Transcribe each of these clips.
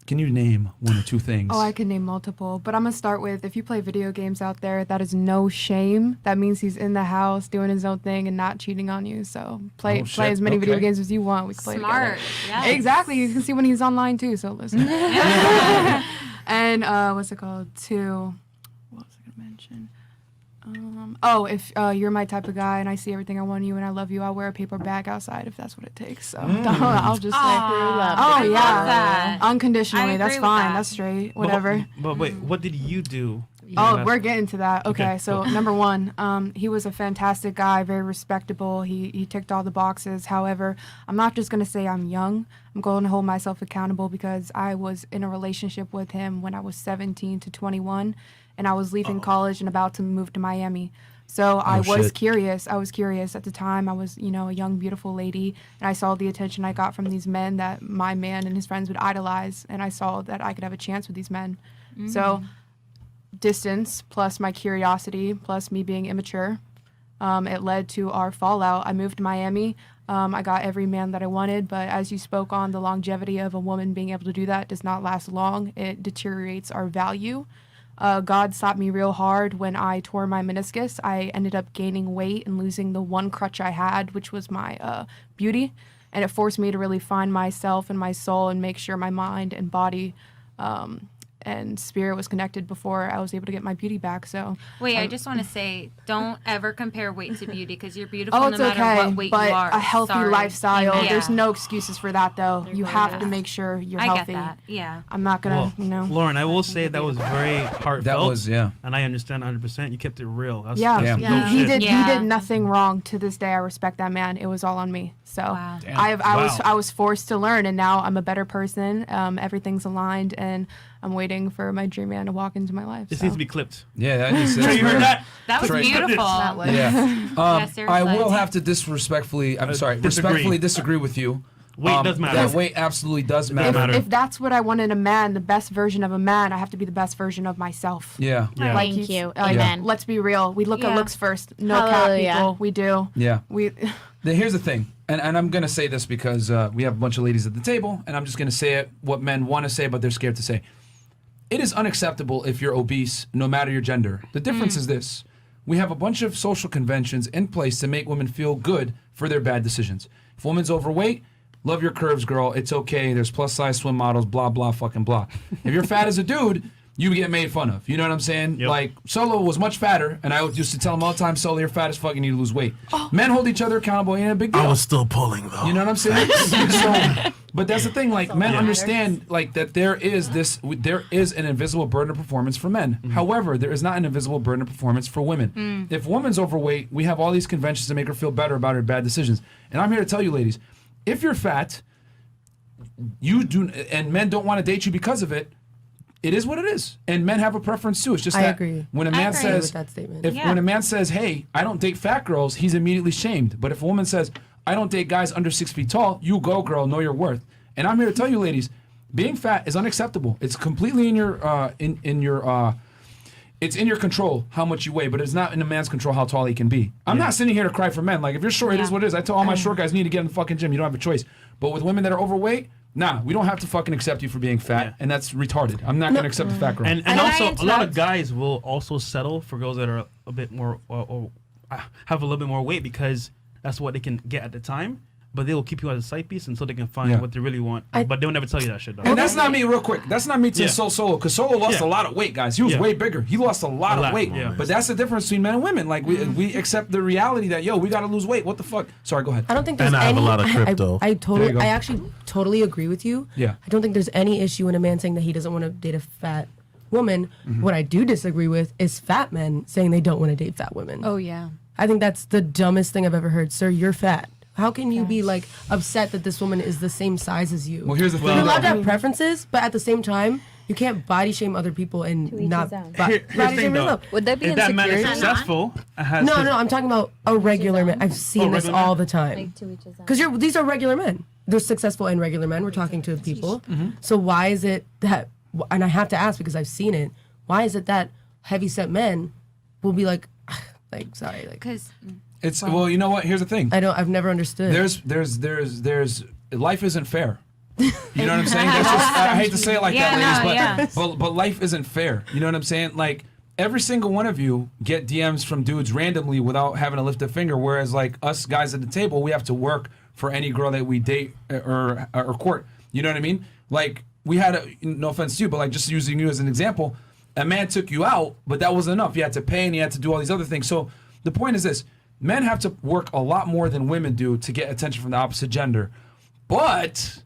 Can you name one or two things? Oh, I can name multiple, but I'm gonna start with, if you play video games out there, that is no shame. That means he's in the house doing his own thing and not cheating on you. So play as many video games as you want. We can play together. Yes. Exactly. You can see when he's online too. So listen. And what's it called? What was I gonna mention? If you're my type of guy and I see everything I want in you and I love you, I'll wear a paper bag outside if that's what it takes. So I'll just say, I love that. unconditionally. I That's agree with fine. that. That's straight. Whatever. But wait, what did you do? Oh, we're getting to that. Okay, so cool. number one, he was a fantastic guy, very respectable. He ticked all the boxes. However, I'm not just going to say I'm young. I'm going to hold myself accountable because I was in a relationship with him when I was 17 to 21, and I was leaving college and about to move to Miami. So I was curious. I was curious at the time. I was, a young, beautiful lady, and I saw the attention I got from these men that my man and his friends would idolize, and I saw that I could have a chance with these men. So distance plus my curiosity plus me being immature, it led to our fallout. I moved to Miami. I got every man that I wanted, but as you spoke on, the longevity of a woman being able to do that does not last long. It deteriorates our value. God stopped me real hard when I tore my meniscus. I ended up gaining weight and losing the one crutch I had, which was my beauty. And it forced me to really find myself and my soul and make sure my mind and body and spirit was connected before I was able to get my beauty back. So wait, I just want to say, don't ever compare weight to beauty because you're beautiful it's no matter okay, what weight but you are. a healthy lifestyle, Amen. there's no excuses for that though. You have to make sure you're healthy. I get that. Yeah. I'm not gonna, Lauren, I will say that was very heartfelt. That was, yeah. And I understand 100%. You kept it real. That's He did nothing wrong. To this day, I respect that man. It was all on me. So I was forced to learn, and now I'm a better person. Everything's aligned, and I'm waiting for my dream man to walk into my life. This needs to be clipped. Yeah, that needs to. You heard that? That was beautiful. Yeah. Seriously. I will have to respectfully disagree with you. Weight does matter. That weight absolutely does matter. If that's what I want in a man, the best version of a man, I have to be the best version of myself. Yeah. Like Thank you. Like, Amen. let's be real. We look at looks first. No cap, people. We do. Yeah. Here's the thing, and I'm going to say this because we have a bunch of ladies at the table, and I'm just going to say it, what men want to say, but they're scared to say. It is unacceptable if you're obese, no matter your gender. The difference is this. We have a bunch of social conventions in place to make women feel good for their bad decisions. If a woman's overweight, love your curves, girl. It's okay. There's plus-size swim models, blah, blah, fucking blah. If you're fat as a dude, you get made fun of. You know what I'm saying? Yep. Like, Solo was much fatter, and I used to tell him all the time, Solo, you're fat as fuck, you need to lose weight. Men hold each other accountable, ain't a big deal. I was still pulling, though. You know what I'm saying? But that's the thing, like, men understand, like, that there is an invisible burden of performance for men. However, there is not an invisible burden of performance for women. If a woman's overweight, we have all these conventions to make her feel better about her bad decisions. And I'm here to tell you, ladies, if you're fat, and men don't want to date you because of it, it is what it is, and men have a preference too. It's just that when a man says, when a man says, "Hey, I don't date fat girls," he's immediately shamed. But if a woman says, "I don't date guys under 6 feet tall," you go, girl, know your worth. And I'm here to tell you, ladies, being fat is unacceptable. It's completely in your it's in your control how much you weigh, but it's not in a man's control how tall he can be. I'm not sitting here to cry for men. Like, if you're short, it is what it is. I tell all my short guys, you need to get in the fucking gym. You don't have a choice. But with women that are overweight, nah, we don't have to fucking accept you for being fat, and that's retarded. I'm not going to accept a fat girl. And also, a lot of guys will also settle for girls that are a bit more, or have a little bit more weight because that's what they can get at the time. But they will keep you as a side piece until they can find what they really want. But they'll never tell you that shit, though. And that's not me, real quick. That's not me to insult Solo, because Solo lost a lot of weight, guys. He was way bigger. He lost a lot of weight. But that's the difference between men and women. Like, we accept the reality that, we got to lose weight. What the fuck? Sorry, go ahead. I don't think there's I have a lot of crypto. I actually totally agree with you. Yeah. I don't think there's any issue in a man saying that he doesn't want to date a fat woman. What I do disagree with is fat men saying they don't want to date fat women. Oh, yeah. I think that's the dumbest thing I've ever heard. Sir, you're fat. How can you be like upset that this woman is the same size as you? Well, here's the thing. You're allowed to have preferences, but at the same time, you can't body shame other people and not body shame yourself. Would that be if that insecurity? man is successful, No, I'm talking about a regular man. I've seen this all the time. Because these are regular men. They're successful and regular men. We're talking to people. So why is it that? And I have to ask because I've seen it. Why is it that heavyset men will be like sorry, like because. Well, you know what? Here's the thing. I've never understood. There's life isn't fair. You know what I'm saying? That's just, I hate to say it like that, ladies, no, but life isn't fair. You know what I'm saying? Like, every single one of you get DMs from dudes randomly without having to lift a finger, whereas like us guys at the table, we have to work for any girl that we date or court. You know what I mean? Like, we had no offense to you, but like just using you as an example, a man took you out, but that wasn't enough. You had to pay and you had to do all these other things. So the point is this: men have to work a lot more than women do to get attention from the opposite gender. But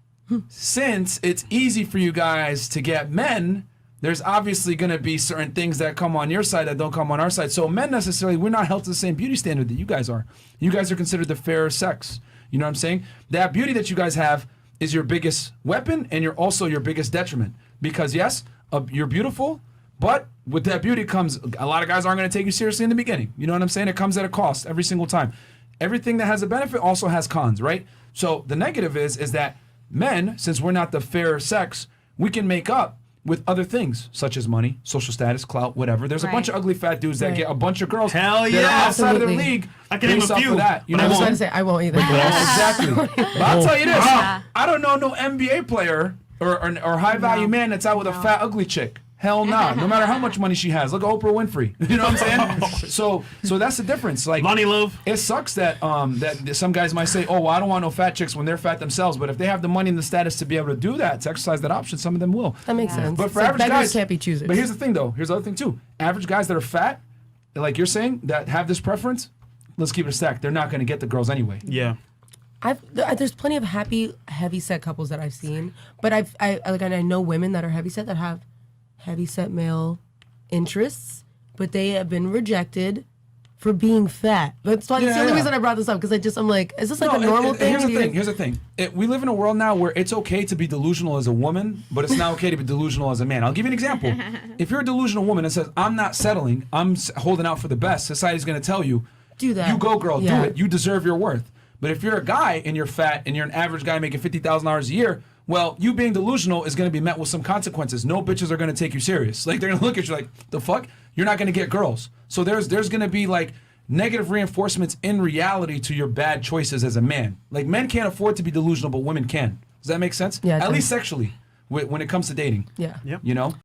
since it's easy for you guys to get men, there's obviously going to be certain things that come on your side that don't come on our side. So men necessarily, we're not held to the same beauty standard that you guys are. You guys are considered the fairer sex. You know what I'm saying? That beauty that you guys have is your biggest weapon, and you're also your biggest detriment. Because yes, you're beautiful, but with that beauty comes, a lot of guys aren't going to take you seriously in the beginning. You know what I'm saying? It comes at a cost every single time. Everything that has a benefit also has cons, right? So the negative is that men, since we're not the fairer sex, we can make up with other things, such as money, social status, clout, whatever. There's a bunch of ugly fat dudes that get a bunch of girls Hell that are outside of the Absolutely. league. I can name based a off few. of that. You know I was what going I'm to saying? say I won't either. Exactly. But I'll tell you this: I don't know no NBA player or high value man that's out with a fat ugly chick. Hell nah. No matter how much money she has. Look at Oprah Winfrey. You know what I'm saying? So that's the difference. Like, Lonnie Love. it sucks that that some guys might say, oh, well, I don't want no fat chicks when they're fat themselves. But if they have the money and the status to be able to do that, to exercise that option, some of them will. That makes sense. But for It's like average beggars guys, can't be choosers. But here's the thing, though. Here's the other thing too. Average guys that are fat, like you're saying, that have this preference, let's keep it a stack. They're not going to get the girls anyway. Yeah. There's plenty of heavy set couples that I've seen, but I know women that are heavy set that have heavy set male interests, but they have been rejected for being fat. That's why that's the only reason I brought this up, because I'm like, is this like a normal thing? Here's the thing. We live in a world now where it's okay to be delusional as a woman, but it's not okay to be delusional as a man. I'll give you an example. If you're a delusional woman that says, I'm not settling, I'm holding out for the best, society's going to tell you, Do that. You go, girl, Yeah. do it. You deserve your worth. But if you're a guy and you're fat and you're an average guy making $50,000 a year, well, you being delusional is going to be met with some consequences. No bitches are going to take you serious. Like, they're going to look at you like, the fuck? You're not going to get girls. So there's going to be like negative reinforcements in reality to your bad choices as a man. Like, men can't afford to be delusional, but women can. Does that make sense? Yeah, it At does. least sexually, when it comes to dating. Yeah. Yep. You know?